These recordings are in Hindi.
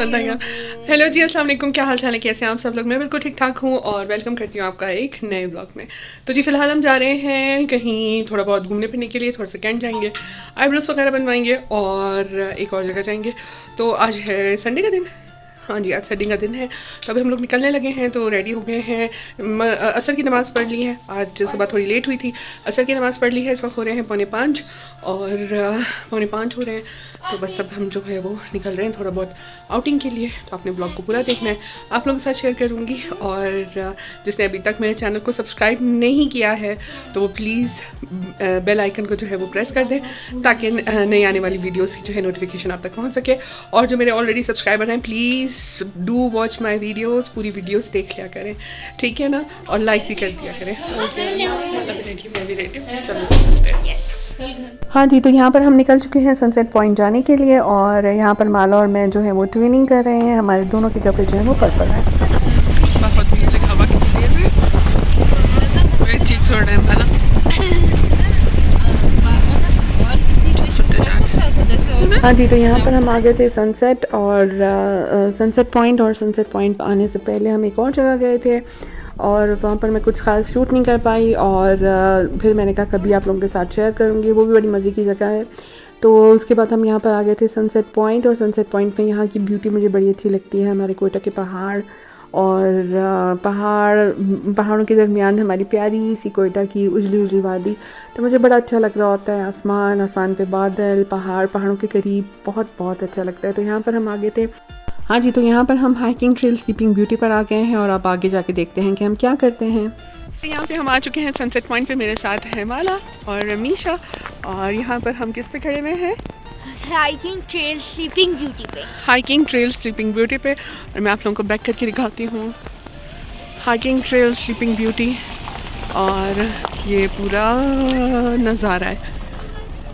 बनता है। हेलो जी, अस्सलाम वालेकुम, क्या हाल चाल है, कैसे हैं आप सब लोग। मैं बिल्कुल ठीक ठाक हूँ और वेलकम करती हूँ आपका एक नए ब्लॉग में। तो जी फ़िलहाल हम जा रहे हैं कहीं थोड़ा बहुत घूमने फिरने के लिए, थोड़ा सा कैंट जाएंगे, आईब्रोज वगैरह बनवाएंगे और एक और जगह जाएंगे। तो आज है संडे का दिन, हाँ जी आज संडे का दिन है। तो अभी हम लोग निकलने लगे हैं, तो रेडी हो गए हैं। असर की नमाज़ पढ़ ली है, आज सुबह थोड़ी लेट हुई थी। असर की नमाज़ पढ़ ली है, इस वक्त हो रहे हैं 4:45 और 4:45 हो रहे हैं। तो बस अब हम जो है वो निकल रहे हैं थोड़ा बहुत आउटिंग के लिए। तो आपने ब्लॉग को पूरा देखना है, आप लोगों के साथ शेयर करूँगी। और जिसने अभी तक मेरे चैनल को सब्सक्राइब नहीं किया है तो वो प्लीज़ बेल आइकन को जो है वो प्रेस कर दें, ताकि नई आने वाली वीडियोस की जो है नोटिफिकेशन आप तक पहुंच सके। और जो मेरे ऑलरेडी सब्सक्राइबर हैं, please do watch my videos, पूरी वीडियोस देख लिया करें, ठीक है ना, और लाइक भी कर दिया करें। हाँ जी, तो यहाँ पर हम निकल चुके हैं सनसेट पॉइंट जाने के लिए और यहाँ पर माला और मैं जो है वो ट्विनिंग कर रहे हैं। हमारे दोनों के कपड़े जो है वो पर्पल हैं। बहुत म्यूजिक, हवा की तेज है, मेरे चीक्स उड़ रहे हैं माला। हाँ जी, तो यहाँ पर हम आ गए थे सनसेट और सनसेट पॉइंट। और सनसेट पॉइंट आने से पहले हम एक और जगह गए थे और वहाँ पर मैं कुछ खास शूट नहीं कर पाई। और फिर मैंने कहा कभी आप लोगों के साथ शेयर करूँगी, वो भी बड़ी मज़े की जगह है। तो उसके बाद हम यहाँ पर आ गए थे सनसेट पॉइंट। और सनसेट पॉइंट में यहाँ की ब्यूटी मुझे बड़ी अच्छी लगती है। हमारे कोयटा के पहाड़ और पहाड़ों के दरमियान हमारी प्यारी सी कोयटा की उजली उजली वादी, तो मुझे बड़ा अच्छा लग रहा होता है। आसमान पे बादल, पहाड़ों के करीब, बहुत अच्छा लगता है। तो यहाँ पर हम आ गए थे। हाँ जी, तो यहाँ पर हम हाइकिंग ट्रेल स्लीपिंग ब्यूटी पर आ गए हैं और अब आगे जाके देखते हैं कि हम क्या करते हैं। तो यहाँ पे हम आ चुके हैं सनसेट पॉइंट पे। मेरे साथ है माला और रमीशा। और यहाँ पर हम किस पे खड़े हुए हैं? हाइकिंग ट्रेल स्लीपिंग ब्यूटी पे। हाइकिंग ट्रेल स्लीपिंग ब्यूटी पे। और मैं आप लोगों को बैक करके दिखाती हूँ हाइकिंग ट्रेल स्लीपिंग ब्यूटी। और ये पूरा नज़ारा है,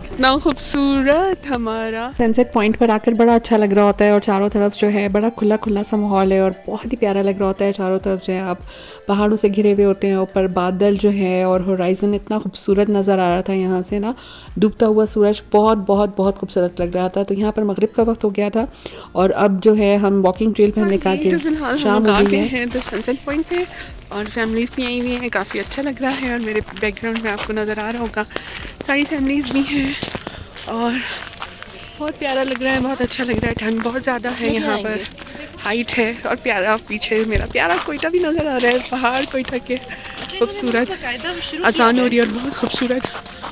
कितना खूबसूरत हमारा। सनसेट पॉइंट पर आकर बड़ा अच्छा लग रहा होता है और चारों तरफ जो है बड़ा खुला सा माहौल है और बहुत ही प्यारा लग रहा होता है। चारों तरफ जो है आप पहाड़ों से घिरे हुए होते हैं, ऊपर बादल जो है और होराइज़न इतना खूबसूरत नज़र आ रहा था यहाँ से ना, डूबता हुआ सूरज बहुत खूबसूरत लग रहा था। तो यहाँ पर मगरिब का वक्त हो गया था और अब जो है हम वॉकिंग ट्रेल पर हमने कहा कि शाम हो गई है। तो सनसेट पॉइंट पे और फैमिलीज़ भी आई हुई हैं, काफ़ी अच्छा लग रहा है। और मेरे बैकग्राउंड में आपको नज़र आ रहा होगा सारी फैमिलीज़ भी हैं और बहुत प्यारा लग रहा है, बहुत अच्छा लग रहा है। ठंड बहुत ज़्यादा है यहाँ पर, हाइट है और प्यारा पीछे मेरा प्यारा कोयटा भी नज़र आ रहा है, पहाड़ कोयटा के खूबसूरत। अजान हो रही है और बहुत खूबसूरत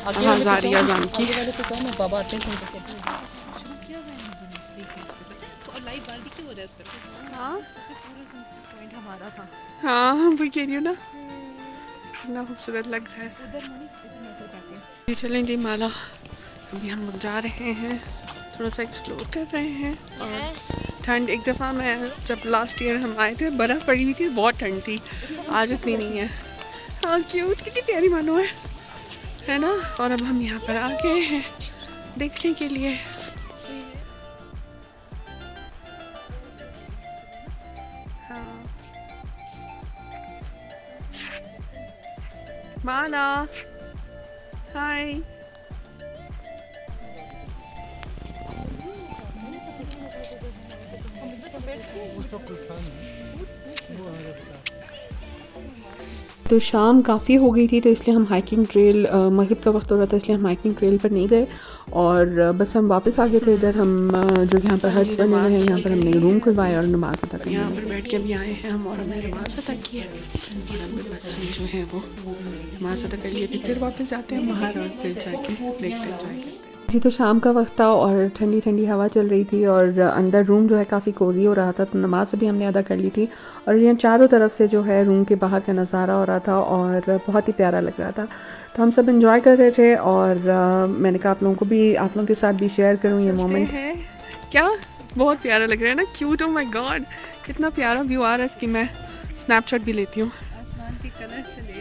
आवाज़ आ रही है अजान की। हाँ वही कह रही हूँ ना, कितना खूबसूरत लग रहा है। जी चलें जी माला, अभी हम लोग जा रहे हैं, थोड़ा सा एक्सप्लोर कर रहे हैं। और ठंड, एक दफ़ा मैं जब लास्ट ईयर हम आए थे बर्फ़ पड़ी हुई थी, बहुत ठंड थी, आज इतनी नहीं है। हाँ क्यूट, कितनी प्यारी मानो है ना। और अब हम यहाँ पर आ गए हैं देखने के लिए। हाँ माला, हाय। तो शाम काफ़ी हो गई थी, तो इसलिए हम हाइकिंग ट्रेल, मगरिब का वक्त हो रहा था इसलिए हम हाइकिंग ट्रेल पर नहीं गए और बस हम वापस आ गए थे इधर। हम जो यहाँ पर हट्स बने हुए हैं, यहाँ पर हमने रूम खुलवाए और नमाज़ अदा की। यहाँ पर बैठ के भी आए हैं हम और हमने नमाज़ अदा की है और अब बस हम जो है वो नमाज़ अदा कर लिए, फिर वापस जाते हैं बाहर और फिर जाके देखते हैं जाएंगे जी। तो शाम का वक्त था और ठंडी हवा चल रही थी और अंदर रूम जो है काफ़ी कोज़ी हो रहा था, तो नमाज़ भी हमने अदा कर ली थी। और ये चारों तरफ से जो है रूम के बाहर का नज़ारा हो रहा था और बहुत ही प्यारा लग रहा था। तो हम सब एंजॉय कर रहे थे और मैंने कहा आप लोगों के साथ भी शेयर करूँ ये मोमेंट है। क्या बहुत प्यारा लग रहा है ना, क्यूट। ओह माय गॉड, कितना प्यारा व्यू आ रहा है इसकी। मैं स्नैपशॉट भी लेती हूँ।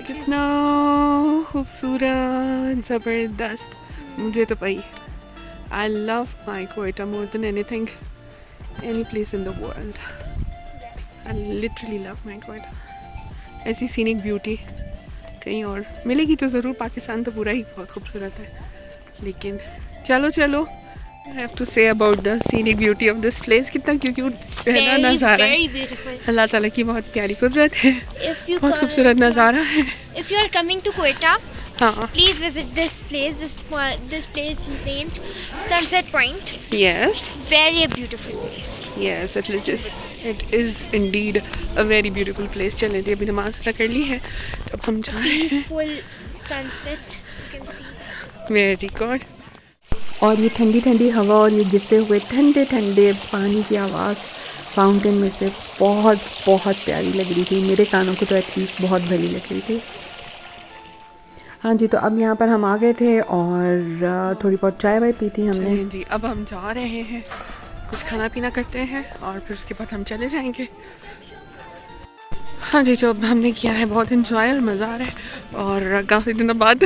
कितना खूबसूरत, ज़बरदस्त। मुझे तो भाई I love my Quetta more than anything, any place in the world. I literally love my Quetta. ऐसी सीनिक ब्यूटी कहीं और मिलेगी तो ज़रूर। पाकिस्तान तो पूरा ही बहुत खूबसूरत है, लेकिन चलो I have to say about the scenic beauty of this place. कितना क्यूट पहला नज़ारा है. very beautiful. अल्लाह ताला की बहुत प्यारी कुदरत है. If you बहुत खूबसूरत नज़ारा है. if you are coming to Quetta, हाँ. please visit this place. This place is named Sunset Point. Yes. Very a beautiful place. Yes, it is indeed a very beautiful place. चलें जी, अभी नमाज अदा कर ली है तो अब हम जा रहे हैं. Peaceful sunset. You can see. Very good. और ये ठंडी ठंडी हवा और ये गिरते हुए ठंडे ठंडे पानी की आवाज़ फाउंटेन में से बहुत बहुत प्यारी लग रही थी. मेरे कानों को तो एटलीस्ट बहुत भली लग रही थी. हाँ जी, तो अब यहाँ पर हम आ गए थे और थोड़ी बहुत चाय वाय पी थी हमने जी. अब हम जा रहे हैं, कुछ खाना पीना करते हैं और फिर उसके बाद हम चले जाएंगे. हाँ जी, जो अब हमने किया है बहुत इन्जॉय और मज़ा आ रहा है और काफ़ी दिनों बाद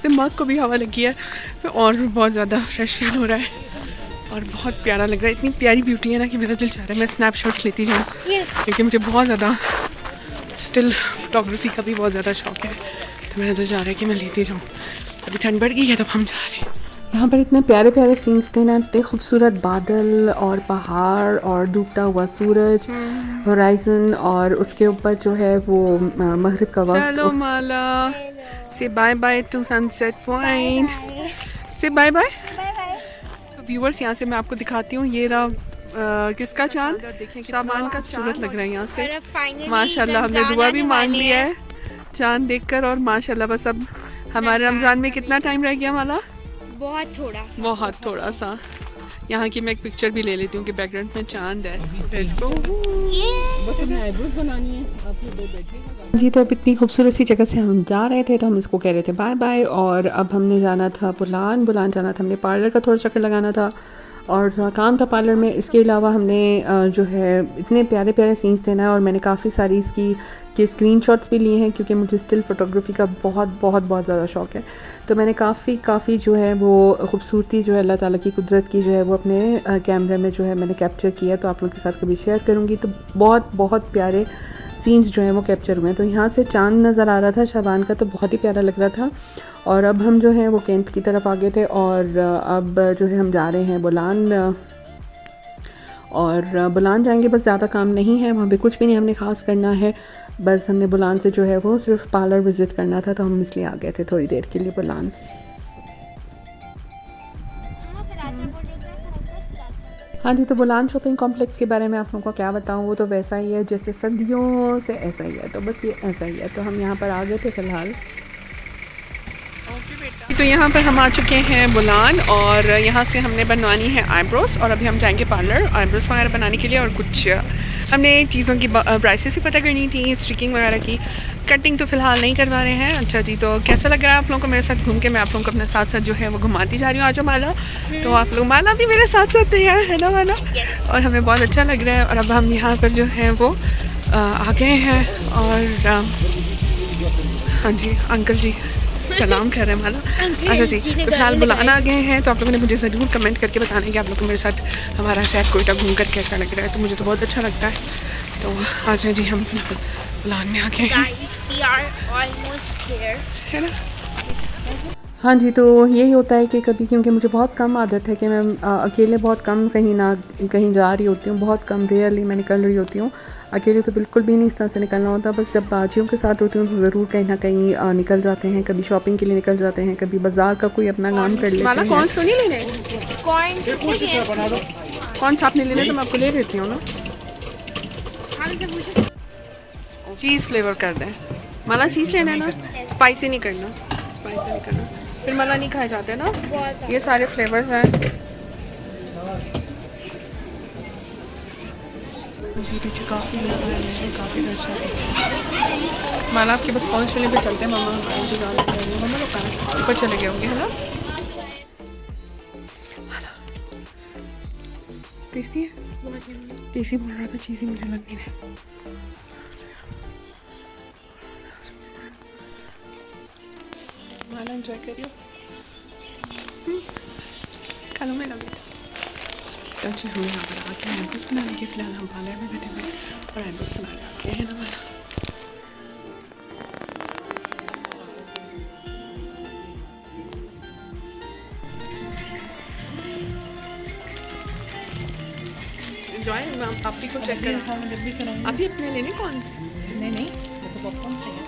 दिमाग को भी हवा लगी है और बहुत ज़्यादा फ्रेश फील हो रहा है और बहुत प्यारा लग रहा है. इतनी प्यारी ब्यूटी है ना कि मेरा दिल चाह रहा है मैं स्नैपशॉट्स लेती जाऊँ. क्योंकि मुझे बहुत ज़्यादा स्टिल फोटोग्राफी का भी बहुत ज़्यादा शौक है तो मेरा दिल चाह रहा है कि मैं लेती जाऊँ. अभी ठंड बढ़ गई है तो हम जा रहे हैं. यहाँ पर इतने प्यारे प्यारे सीन्स थे ना, इतने खूबसूरत बादल और पहाड़ और डूबता हुआ सूरज, होराइजन और उसके ऊपर जो है वो मगरिब का वक्त. चलो माला, say bye bye to Sunset Point. Say bye bye. Bye bye. तो व्यूअर्स यहाँ से मैं आपको दिखाती हूँ. ये रहा किसका चांद, शाबान का. खूबसूरत लग रहा है यहाँ से माशाल्लाह. हमने दुआ भी मांग ली है चांद देखकर और माशाल्लाह. बस अब हमारे रमज़ान में कितना टाइम रह गया माला? बहुत थोड़ा सा. यहाँ की मैं एक पिक्चर भी ले लेती हूँ कि बैकग्राउंड में चांद है. बस हमें आईब्रोज बनानी है. आप लोग बैठिएगा जी. तो अब इतनी खूबसूरत सी जगह से हम जा रहे थे तो हम इसको कह रहे थे बाय बाय. और अब हमने जाना था बुलान जाना था. हमने पार्लर का थोड़ा चक्कर लगाना था और थोड़ा काम था पार्लर में. इसके अलावा हमने जो है इतने प्यारे प्यारे सीन्स थे ना और मैंने काफ़ी सारी इसकी के स्क्रीनशॉट्स भी लिए हैं क्योंकि मुझे स्टिल फोटोग्राफी का बहुत ज़्यादा शौक़ है. तो मैंने काफ़ी जो है वो खूबसूरती जो है अल्लाह ताला की कुदरत की जो है वो अपने कैमरे में जो है मैंने कैप्चर किया. तो आप लोगों के साथ कभी शेयर करूँगी. तो बहुत प्यारे सीन्स जो हैं वो कैप्चर हुए हैं. तो यहाँ से चांद नज़र आ रहा था शाबान का, तो बहुत ही प्यारा लग रहा था. और अब हम जो है वो कैंट की तरफ आ गए थे और अब जो है हम जा रहे हैं बुलान. और बुलान जाएंगे, बस ज़्यादा काम नहीं है वहाँ पे, कुछ भी नहीं हमने ख़ास करना है. बस हमने बुलान से जो है वो सिर्फ पार्लर विज़िट करना था तो हम इसलिए आ गए थे थोड़ी देर के लिए बुलान. हाँ जी, तो बुलान शॉपिंग कॉम्प्लेक्स के बारे में आप लोगों को क्या बताऊँ. वो तो वैसा ही है जैसे सदियों से ऐसा ही है. तो बस ये ऐसा ही है. तो हम यहाँ पर आ गए थे फ़िलहाल. तो यहाँ पर हम आ चुके हैं बुलान और यहाँ से हमने बनवानी है आईब्रोज और अभी हम जाएंगे पार्लर आईब्रोज वगैरह बनाने के लिए. और कुछ हमने चीज़ों की प्राइसेस भी पता करनी थी, स्टिचिंग वगैरह की. कटिंग तो फ़िलहाल नहीं करवा रहे हैं. अच्छा जी, तो कैसा लग रहा है आप लोगों को मेरे साथ घूम के? मैं आप लोगों को अपने साथ साथ जो है वो घुमाती जा रही हूँ. आज माला, तो आप लोग माला भी मेरे साथ साथ तैयार है ना माला? और हमें बहुत अच्छा लग रहा है. और अब हम यहाँ पर जो है वो आ गए हैं और हाँ जी अंकल जी सलाम कर रहे हैं माला. अच्छा जी, तो फिलहाल बुलाना आ गए हैं. तो आप लोगों ने मुझे ज़रूर कमेंट करके बताना है कि आप लोगों को मेरे साथ हमारा शहर कोयटा घूम कर कैसा लग रहा है. तो मुझे तो बहुत अच्छा लगता है. तो आज जी हम फिलहाल बुलान में आ गए हैं, है ना? हाँ जी, तो यही होता है कि कभी, क्योंकि मुझे बहुत कम आदत है कि मैं अकेले बहुत कम कहीं जा रही होती हूँ. बहुत कम, रेयरली मैं निकल रही होती हूँ. अकेले तो बिल्कुल भी नहीं इस तरह से निकलना होता. बस जब बाजियों के साथ होती हूँ तो ज़रूर कहीं ना कहीं निकल जाते हैं. कभी शॉपिंग के लिए निकल जाते हैं, कभी बाज़ार का कोई अपना काम कर लेते हैं. कौन सा नहीं लेने? कौन सा आपने लेने? तो मैं आपको ले देती हूँ ना. चीज़ फ्लेवर कर दें. माला चीज़ लेना है ना? स्पाइसी नहीं करना. फिर माला नहीं खाए जाते ना. ये सारे फ्लेवर्स हैं. जी पीछे काफ़ी काफ़ी दर्शक. माला आपके बस कॉल चले पे चलते हैं. मामा मम्मा लोग ऊपर चले गए होंगे, है ना? टेस्टी है. टेस्टी बोल रहा था, चीज़ी मुझे लगनी है. माला एंजॉय करियो. कल में लगे अच्छा हम यहाँ पर आके आईब्रोज बनाने के. फिलहाल हम पार्लर में बैठे हुए और आईब्रोज बनाने आके है ना माला. एंजॉय। मैं आप ही को चेक करा, आप ही अपने लेने कौन से? नहीं तो पॉपकॉर्न चाहिए।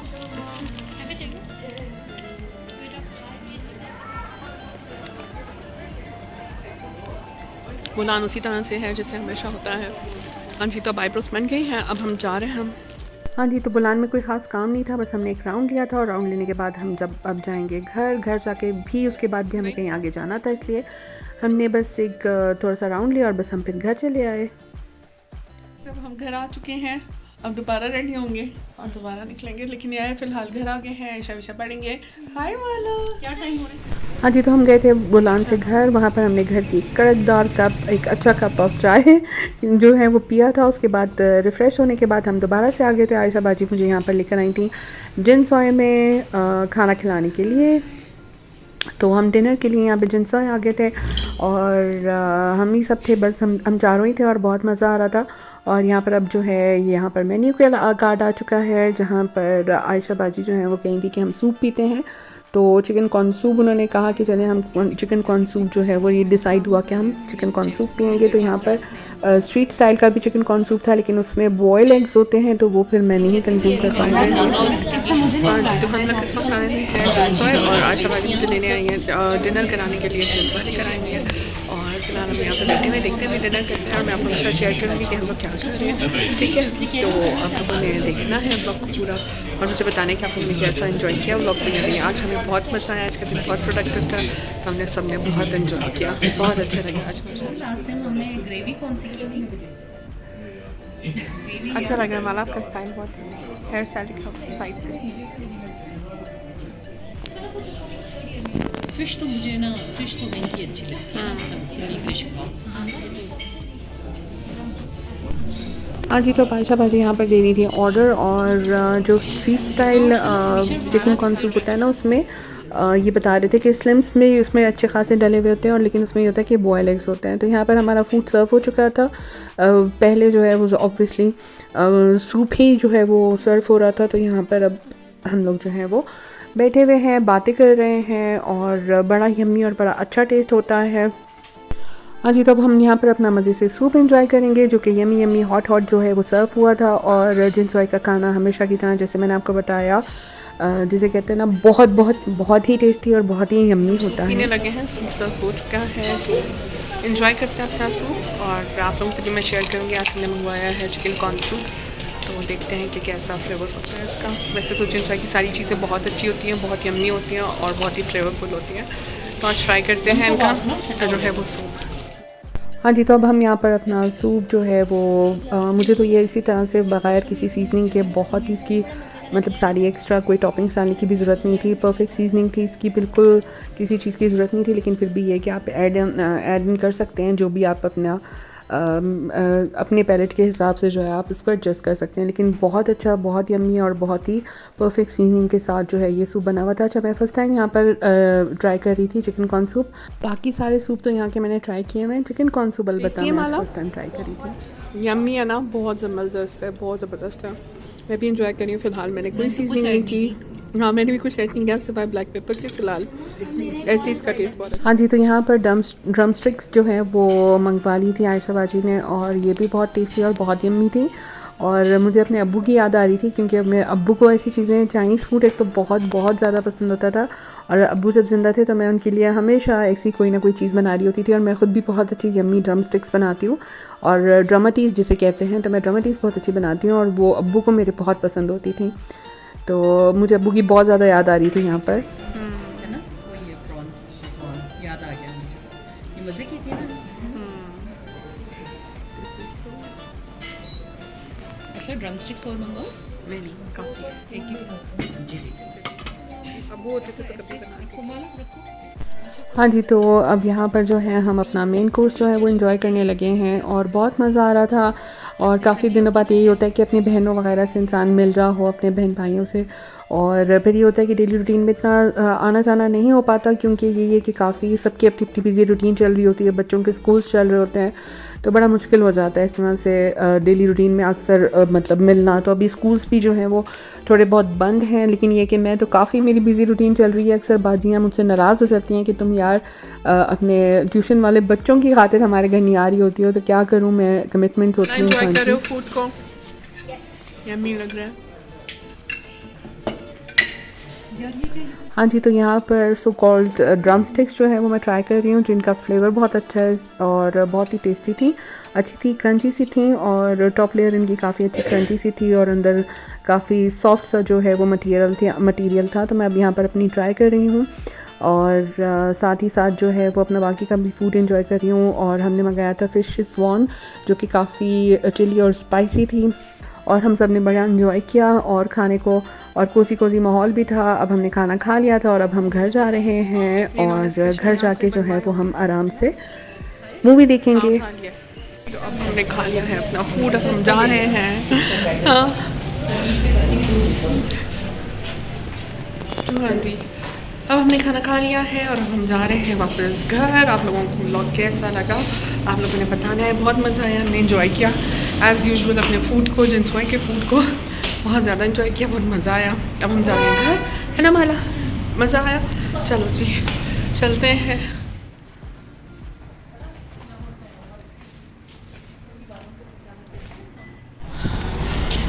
बुलान उसी तरह से है जैसे हमेशा होता है। हाँ जी, तो अब आईब्रोज बन गई हैं, अब हम जा रहे हैं हम। हाँ जी, तो बुलान में कोई ख़ास काम नहीं था, बस हमने एक राउंड लिया था और राउंड लेने के बाद हम जब अब जाएंगे घर जाके भी उसके बाद भी हमें कहीं आगे जाना था, इसलिए हमने बस एक थोड़ा सा राउंड लिया और बस हम फिर घर चले आए। जब हम घर आ चुके हैं, अब दोबारा रेडी होंगे और दोबारा निकलेंगे, लेकिन ये फ़िलहाल घर आ गए हैं, ईशा विशा पढ़ेंगे। हाय वाला, क्या टाइम हो रहा है? हाँ जी, तो हम गए थे बुलान से घर, वहाँ पर हमने घर की कड़कदार कप, एक अच्छा कप ऑफ चाय जो है वो पिया था। उसके बाद रिफ़्रेश होने के बाद हम दोबारा से आ गए थे। आयशा बाजी मुझे यहाँ पर लेकर आई थी जिनसॉय में खाना खिलाने के लिए, तो हम डिनर के लिए यहाँ पे जिनसॉय आ गए थे और हम ही सब थे, बस हम चारों ही थे और बहुत मज़ा आ रहा था। और यहाँ पर अब जो है यहाँ पर मेन्यू का कार्ड आ चुका है, जहाँ पर आयशा बाजी जो है वो कहीं थी कि हम सूप पीते हैं, तो चिकन कॉर्न सूप उन्होंने कहा कि चलें हम चिकन कॉर्न सूप जो है वो ये डिसाइड हुआ कि हम चिकन कॉर्न सूप पियेंगे। तो यहाँ पर स्ट्रीट स्टाइल का भी चिकन कॉर्न सूप था, लेकिन उसमें बॉयल एग्स होते हैं, तो वो फिर मैं नहीं कंज्यूम कर पाऊँगी। हाँ जी, तो हम लोग इस वक्त आए हैं जिनसॉय और आयशा बाजी मुझे लेने आई हैं डिनर कराने के लिए, जिनसॉय लेकर आएंगे हैं। और फिलहाल हम यहाँ पर बैठे हुए देखते हुए डिनर करते हैं और मैं आप लोगों के साथ शेयर करूँगी कि हम लोग क्या कर रहे हैं, ठीक है? तो आप लोगों ने देखना है ब्लॉग को पूरा और मुझे बताने कि आप लोगों ने कैसा एंजॉय किया ब्लॉग को। यानी आज हमें बहुत मज़ा आया, आज का दिन बहुत प्रोडक्टिव था, तो हमने सबने बहुत एंजॉय किया, बहुत अच्छा लगा आज मुझे। लास्ट टाइम हमने ग्रेवी कौन सी की थी? अच्छा लग रहा है माला, आपका स्टाइल बहुत हेयर स्टाइल साइड से। फिश तो मुझे ना, फिश तो नहीं की अच्छी लगती है, मतलब खुली फिश खाओ। हाँ जी, तो आयशा बाजी यहाँ पर दे रही थी ऑर्डर, और जो street style chicken corn soup होता है ना, उसमें ये बता रहे थे कि स्लिम्स में उसमें अच्छे खासे डले हुए होते हैं, और लेकिन उसमें ये होता है कि बॉयल एग्स होते हैं। तो यहाँ पर हमारा फूड सर्व हो चुका था। पहले जो है वो ऑब्वियसली सूप ही जो है वो सर्व हो रहा था, तो यहाँ पर अब हम लोग जो है वो बैठे हुए हैं, बातें कर रहे हैं, और बड़ा यम्मी और बड़ा अच्छा टेस्ट होता है। हाँ जी, तो अब हम यहाँ पर अपना मज़े से सूप एंजॉय करेंगे, जो कि यम्मी यम्मी हॉट जो है वो सर्व हुआ था। और जिनसॉय का खाना हमेशा की तरह, जैसे मैंने आपको बताया, जिसे कहते हैं ना, बहुत ही टेस्टी और बहुत ही यम्मी होता है। पीने लगे हैं, सूप सर्व हो चुका है, तो एंजॉय करते हैं अपना सूप। और आप लोगों से भी मैं शेयर करूँगी, आज मैंने मंगवाया है चिकन कॉर्न सूप, तो देखते हैं कि कैसा फ्लेवर होता है इसका। वैसे तो जिनसॉय की सारी चीज़ें बहुत अच्छी होती हैं, बहुत यम्मी होती हैं और बहुत ही फ्लेवरफुल होती हैं, तो आज ट्राई करते हैं इनका जो है वो सूप। हाँ जी, तो अब हम यहाँ पर अपना सूप जो है वो मुझे तो ये इसी तरह से बग़ैर किसी सीजनिंग के, बहुत ही इसकी मतलब सारी एक्स्ट्रा कोई टॉपिंग्स डालने की भी ज़रूरत नहीं थी, परफेक्ट सीजनिंग थी इसकी, बिल्कुल किसी चीज़ की ज़रूरत नहीं थी। लेकिन फिर भी ये कि आप ऐड इन कर सकते हैं, जो भी आप अपने पैलेट के हिसाब से जो है आप इसको एडजस्ट कर सकते हैं। लेकिन बहुत अच्छा, बहुत यम्मी और बहुत ही परफेक्ट सीजनिंग के साथ जो है ये सूप बना हुआ था। अच्छा, मैं फ़र्स्ट टाइम यहाँ पर ट्राई कर रही थी चिकन कॉर्न सूप, बाकी सारे सूप तो यहाँ के मैंने ट्राई किए हैं, चिकन कॉर्न सूप अलबत्ता मैं फर्स्ट टाइम ट्राई करी थी। यम्मी है ना, बहुत ज़बरदस्त है, बहुत ज़बरदस्त है, मैं भी इंजॉय कर रही हूँ। फ़िलहाल मैंने कोई सीजनिंग नहीं की, हाँ मैंने भी कुछ सेट नहीं किया सिवाय ब्लैक पेपर के, फ़िलहाल ऐसे इसका टेस्ट बहुत अच्छा। हाँ जी, तो यहाँ पर ड्रम स्टिक्स जो है वो मंगवा ली थी आयशा बाजी ने, और ये भी बहुत टेस्टी और बहुत यम्मी थी। और मुझे अपने अब्बू की याद आ रही थी, क्योंकि अब मेरे अब्बू को ऐसी चीज़ें, चाइनीज़ फूड एक तो बहुत ज़्यादा पसंद होता था, और अब्बू जब ज़िंदा थे तो मैं उनके लिए हमेशा ऐसी कोई ना कोई चीज़ बना रही होती थी। और मैं ख़ुद भी बहुत अच्छी यम्मी ड्रम स्टिक्स बनाती हूँ, और ड्रमाटीज़ जिसे कहते हैं, तो मैं ड्रमाटीज़ बहुत अच्छी बनाती हूँ, और वो अब्बू को मेरे बहुत पसंद होती थी, तो मुझे अब्बू की बहुत ज़्यादा याद आ रही थी यहाँ पर। है ना, वो ये प्रॉन याद आ गया मुझे, ये मज़े की थी ना। अच्छा, ड्रम स्टिक्स और मंगाओ। नहीं, काफ़ी एक साथ जी अब वो होते थे तो कभी रखो। हाँ जी, तो अब यहाँ पर जो है हम अपना मेन कोर्स जो है वो एंजॉय करने लगे हैं, और बहुत मज़ा आ रहा था। और काफ़ी दिनों बाद यही होता है कि अपनी बहनों वगैरह से इंसान मिल रहा हो, अपने बहन भाइयों से, और फिर ये होता है कि डेली रूटीन में इतना आना जाना नहीं हो पाता, क्योंकि ये कि काफ़ी सबकी अपनी अपनी बिज़ी रूटीन चल रही होती है, बच्चों के स्कूल्स चल रहे होते हैं, तो बड़ा मुश्किल हो जाता है इस तरह से डेली रूटीन में अक्सर मतलब मिलना। तो अभी स्कूल्स भी जो हैं वो थोड़े बहुत बंद हैं, लेकिन ये कि मैं तो काफ़ी मेरी बिज़ी रूटीन चल रही है। अक्सर बाजियाँ मुझसे नाराज़ हो जाती हैं कि तुम यार अपने ट्यूशन वाले बच्चों की खातिर हमारे घर नहीं आ रही होती हो। तो क्या करूँ मैं, कमिटमेंट्स होती हैं Yes. इंसान की। फूड को यम्मी लग रहा है। हाँ जी, तो यहाँ पर सो कॉल्ड ड्रम स्टिक्स जो है वो मैं ट्राई कर रही हूँ, जिनका फ्लेवर बहुत अच्छा है और बहुत ही टेस्टी थी, अच्छी थी, क्रंची सी थी और टॉप लेयर इनकी काफ़ी अच्छी क्रंची सी थी और अंदर काफ़ी सॉफ्ट सा जो है वो मटेरियल था। तो मैं अब यहाँ पर अपनी ट्राई कर रही हूँ और साथ ही साथ जो है वो अपना बाकी का भी फूड एंजॉय कर रही हूँ। और हमने मंगाया था फ़िश स्वान जो कि काफ़ी चिली और स्पाइसी थी और हम सब ने बड़ा इन्जॉय किया और खाने को, और कोसी माहौल भी था। अब हमने खाना खा लिया था और अब हम घर जा रहे हैं और घर जाके जो है वो हम आराम से मूवी देखेंगे। तो अब हमने खा लिया है अपना फूड, अब हम जा रहे हैं। हाँ जी, अब हमने खाना खा लिया है और अब हम जा रहे हैं वापस घर। आप लोगों को व्लॉग कैसा लगा आप लोगों ने बताना है। बहुत मज़ा आया, हमने इन्जॉय किया एज़ यूजुअल अपने फ़ूड को, जिनसवाई के फ़ूड को बहुत ज़्यादा इन्जॉय किया, बहुत मज़ा आया। अब हम जा रहे हैं घर, है ना माला? मज़ा आया? चलो जी चलते हैं।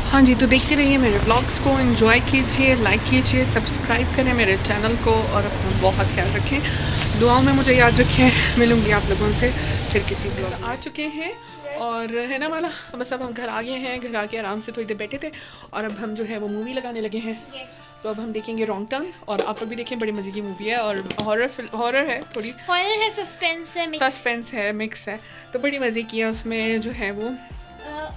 हाँ जी, तो देखते रहिए मेरे व्लॉग्स को, एंजॉय कीजिए, लाइक कीजिए, सब्सक्राइब करें मेरे चैनल को और अपना बहुत ख्याल रखें, दुआओं में मुझे याद रखें। मिलूंगी आप लोगों से फिर किसी व्लॉग। आ चुके हैं और है ना वाला, बस अब हम घर आ गए हैं। घर आके आराम से थोड़ी देर बैठे थे और अब हम जो है वो मूवी लगाने लगे हैं। तो अब हम देखेंगे रॉन्ग टर्न और आप लोग भी देखें, बड़ी मज़े की मूवी है और हॉरर है, थोड़ी हॉरर है, सस्पेंस है, मिक्स है, तो बड़ी मज़े की है। उसमें जो है वो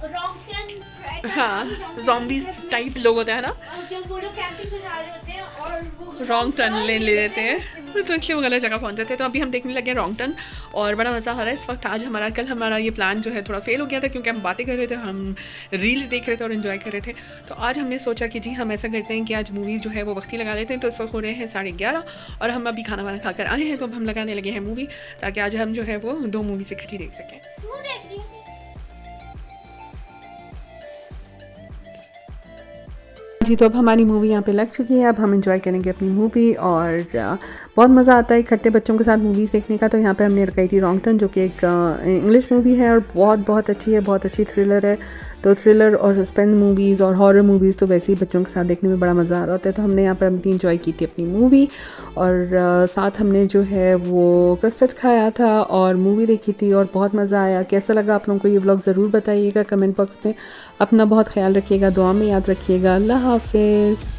रॉन्ग टर्न, हाँ ज़ॉम्बीज़ टाइप लोग होते हैं ना, जो वो लोग कैंपिंग पे जा रहे होते हैं और वो रॉन्ग टर्न ले लेते हैं तो इसलिए वो गलत जगह पहुंच जाते हैं। तो अभी हम देखने लगे हैं रॉन्ग टर्न और बड़ा मज़ा आ रहा है इस वक्त। आज कल हमारा ये प्लान जो है थोड़ा फेल हो गया था क्योंकि हम बातें कर रहे थे, हम रील्स देख रहे थे और इन्जॉय कर रहे थे। तो आज हमने सोचा कि जी हम ऐसा करते हैं कि आज मूवी जो है वो वक्त ही लगा लेते हैं। तो इस वक्त हो रहे हैं 11:30 और हम अभी खाना वाना खाकर आए हैं, तो अब हम लगाने लगे हैं मूवी, ताकि आज हम जो है वो 2 मूवीज़ इकट्ठी देख सकें। जी, तो अब हमारी मूवी यहाँ पे लग चुकी है। अब हम एंजॉय करेंगे अपनी मूवी और बहुत मज़ा आता है इकट्ठे बच्चों के साथ मूवीज़ देखने का। तो यहाँ पे हमने लगाई थी रॉन्ग टर्न, जो कि एक इंग्लिश मूवी है और बहुत अच्छी है, बहुत अच्छी थ्रिलर है। तो थ्रिलर और सस्पेंस मूवीज़ और हॉरर मूवीज़ तो वैसे ही बच्चों के साथ देखने में बड़ा मज़ा आ रहा होता है। तो हमने यहाँ पर अपनी इंजॉय की थी अपनी मूवी और साथ हमने जो है वो कस्टर्ड खाया था और मूवी देखी थी और बहुत मज़ा आया। कैसा लगा आप लोगों को ये व्लॉग ज़रूर बताइएगा कमेंट बॉक्स में। अपना बहुत ख्याल रखिएगा, दुआ में याद रखिएगा। अल्लाह हाफिज़।